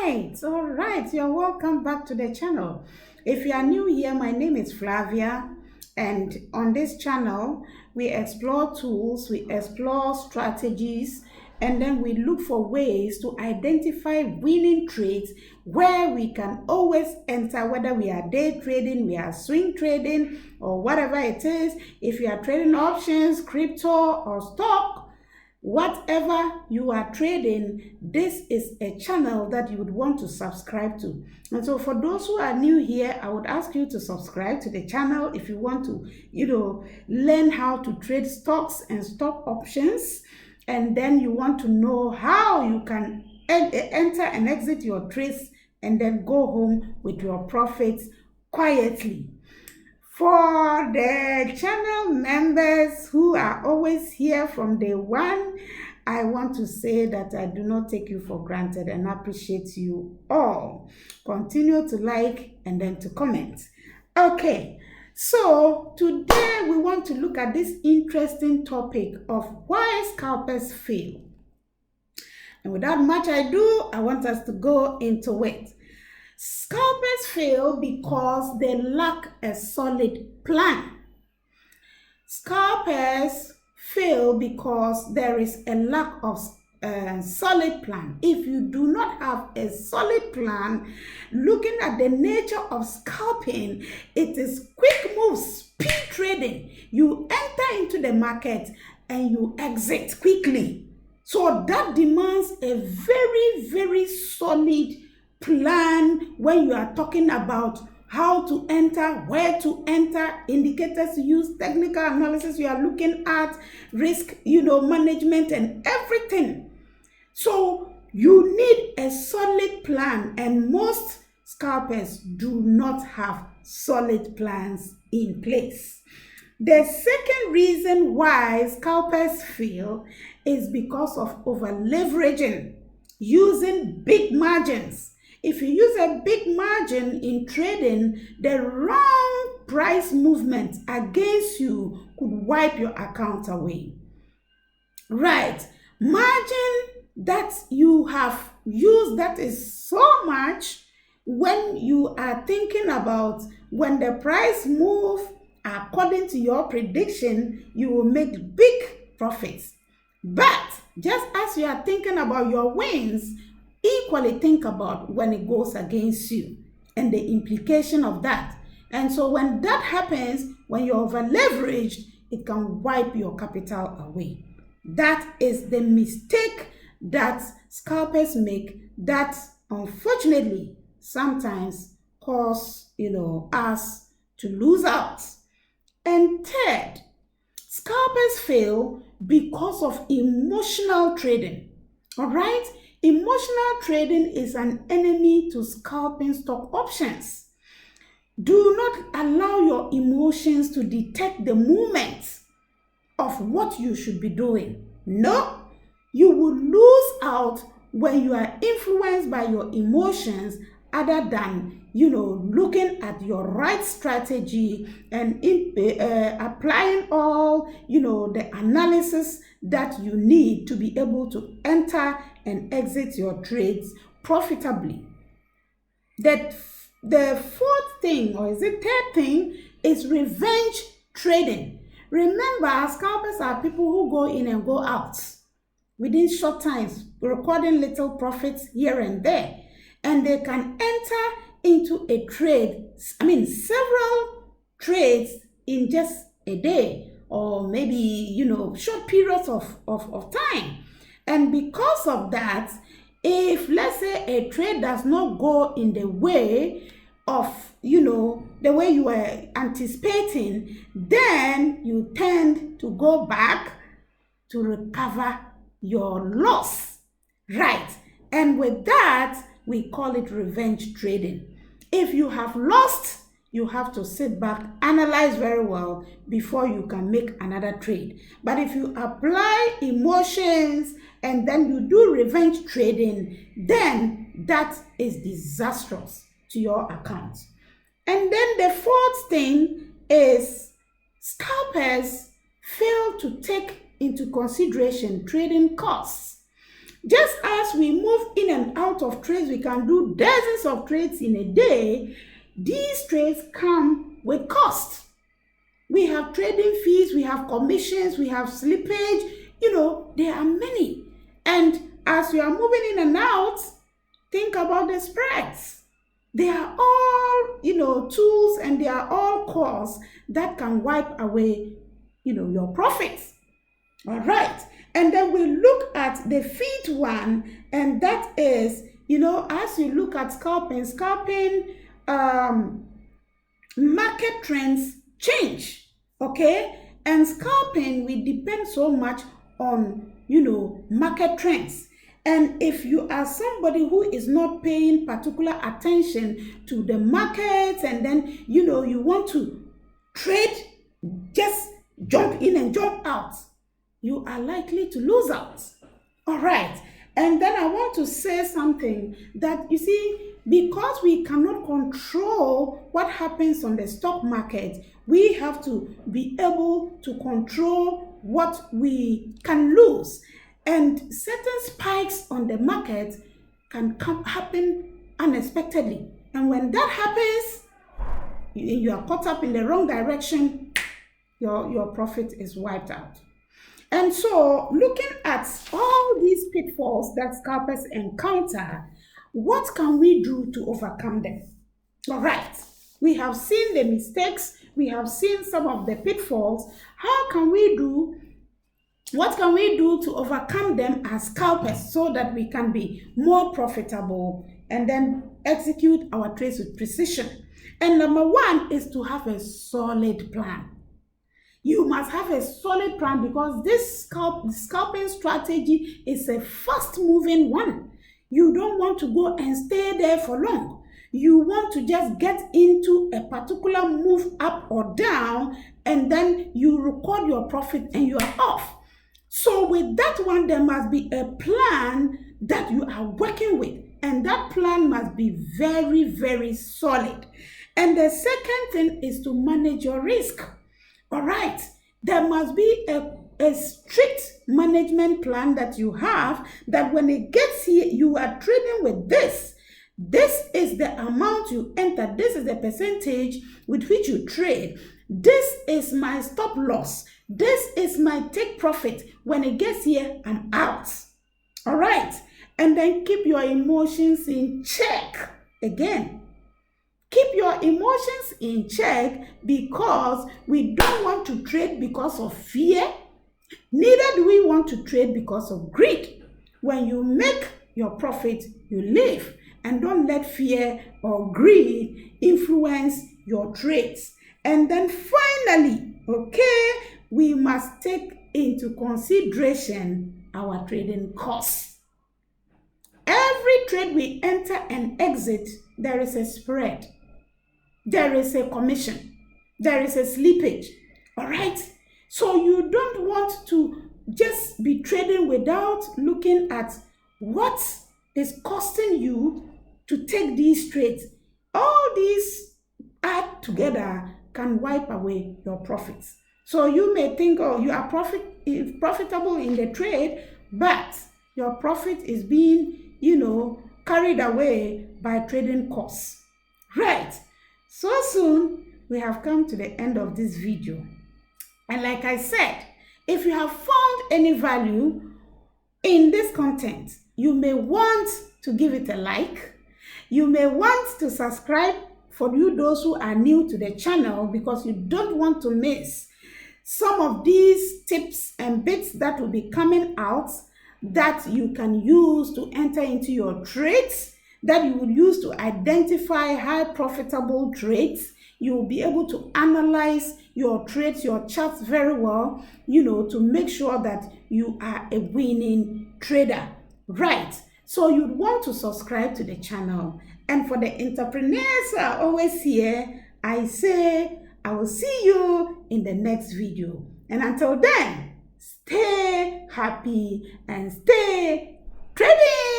All right. You're welcome back to the channel. If you are new here, my name is Flavia, and on this channel, we explore tools, we explore strategies, and then we look for ways to identify winning trades where we can always enter, whether we are day trading, we are swing trading, or whatever it is. If you are trading options, crypto, or stock, whatever you are trading, this is a channel that you would want to subscribe to. And so for those who are new here, I would ask you to subscribe to the channel if you want to, learn how to trade stocks and stock options. And then you want to know how you can enter and exit your trades and then go home with your profits quietly. For the channel members who are always here from day one, I want to say that I do not take you for granted and appreciate you all. Continue to like and then to comment. Okay, so today we want to look at this interesting topic of why scalpers fail. And without much ado, I want us to go into it. Scalpers fail because they lack a solid plan. Scalpers fail because there is a lack of solid plan. If you do not have a solid plan, looking at the nature of scalping, it is quick moves, speed trading. You enter into the market and you exit quickly. So that demands a very, very solid plan when you are talking about how to enter, where to enter, indicators to use, technical analysis you are looking at, risk, management and everything. So you need a solid plan, and most scalpers do not have solid plans in place. The second reason why scalpers fail is because of over-leveraging, using big margins. If you use a big margin in trading, the wrong price movement against you could wipe your account away. Right. Margin that you have used that is so much, when you are thinking about when the price move according to your prediction, you will make big profits. But just as you are thinking about your wins, equally think about when it goes against you and the implication of that. And so when that happens, when you're over leveraged, it can wipe your capital away. That is the mistake that scalpers make that unfortunately sometimes cause us to lose out. And third, scalpers fail because of emotional trading. All right? Emotional trading is an enemy to scalping stock options. Do not allow your emotions to detect the movement of what you should be doing. No, you will lose out when you are influenced by your emotions other than, looking at your right strategy and applying all, the analysis that you need to be able to enter and exit your trades profitably. The fourth thing, or is it third thing, is revenge trading. Remember, scalpers are people who go in and go out within short times, recording little profits here and there. And they can enter into a trade, several trades in just a day, or maybe, short periods of time. And because of that, if let's say a trade does not go in the way of, the way you were anticipating, then you tend to go back to recover your loss, right? And with that, we call it revenge trading. If you have lost, you have to sit back, analyze very well before you can make another trade. But if you apply emotions and then you do revenge trading, then that is disastrous to your account. And then the fourth thing is scalpers fail to take into consideration trading costs. Just as we move in and out of trades, we can do dozens of trades in a day. These trades come with cost. We have trading fees, we have commissions, we have slippage. There are many. And as you are moving in and out, think about the spreads. They are all, tools, and they are all costs that can wipe away, your profits. All right. And then we look at the fifth one, and that is, as you look at scalping, market trends change, okay? And scalping, we depend so much on, market trends. And if you are somebody who is not paying particular attention to the markets, and then, you want to trade, just jump in and jump out, you are likely to lose out. All right. And then I want to say something that, you see, because we cannot control what happens on the stock market, we have to be able to control what we can lose. And certain spikes on the market can happen unexpectedly. And when that happens, you are caught up in the wrong direction, your profit is wiped out. And so, looking at all these pitfalls that scalpers encounter, what can we do to overcome them? All right, we have seen the mistakes, we have seen some of the pitfalls. What can we do to overcome them as scalpers so that we can be more profitable and then execute our trades with precision? And number one is to have a solid plan. You must have a solid plan, because this scalping strategy is a fast-moving one. You don't want to go and stay there for long. You want to just get into a particular move up or down, and then you record your profit and you are off. So with that one, there must be a plan that you are working with, and that plan must be very, very solid. And the second thing is to manage your risk. All right, there must be a strict management plan that you have, that when it gets here, you are trading with this. This is the amount you enter. This is the percentage with which you trade. This is my stop loss. This is my take profit. When it gets here, I'm out. All right, and then keep your emotions in check. Again, keep your emotions in check, because we don't want to trade because of fear. Neither do we want to trade because of greed. When you make your profit, you live, and don't let fear or greed influence your trades. And then finally, okay, we must take into consideration our trading costs. Every trade we enter and exit, there is a spread. There is a commission. There is a slippage. All right? So you don't want to just be trading without looking at what is costing you to take these trades. All these add together can wipe away your profits. So you may think, oh, you are profitable in the trade, but your profit is being, carried away by trading costs. Right? So soon, we have come to the end of this video. And like I said, if you have found any value in this content, you may want to give it a like. You may want to subscribe for you those who are new to the channel, because you don't want to miss some of these tips and bits that will be coming out that you can use to enter into your trades, that you will use to identify high profitable trades. You will be able to analyze your trades, your charts very well, to make sure that you are a winning trader. Right. So you'd want to subscribe to the channel. And for the entrepreneurs who are always here, I say I will see you in the next video. And until then, stay happy and stay trading.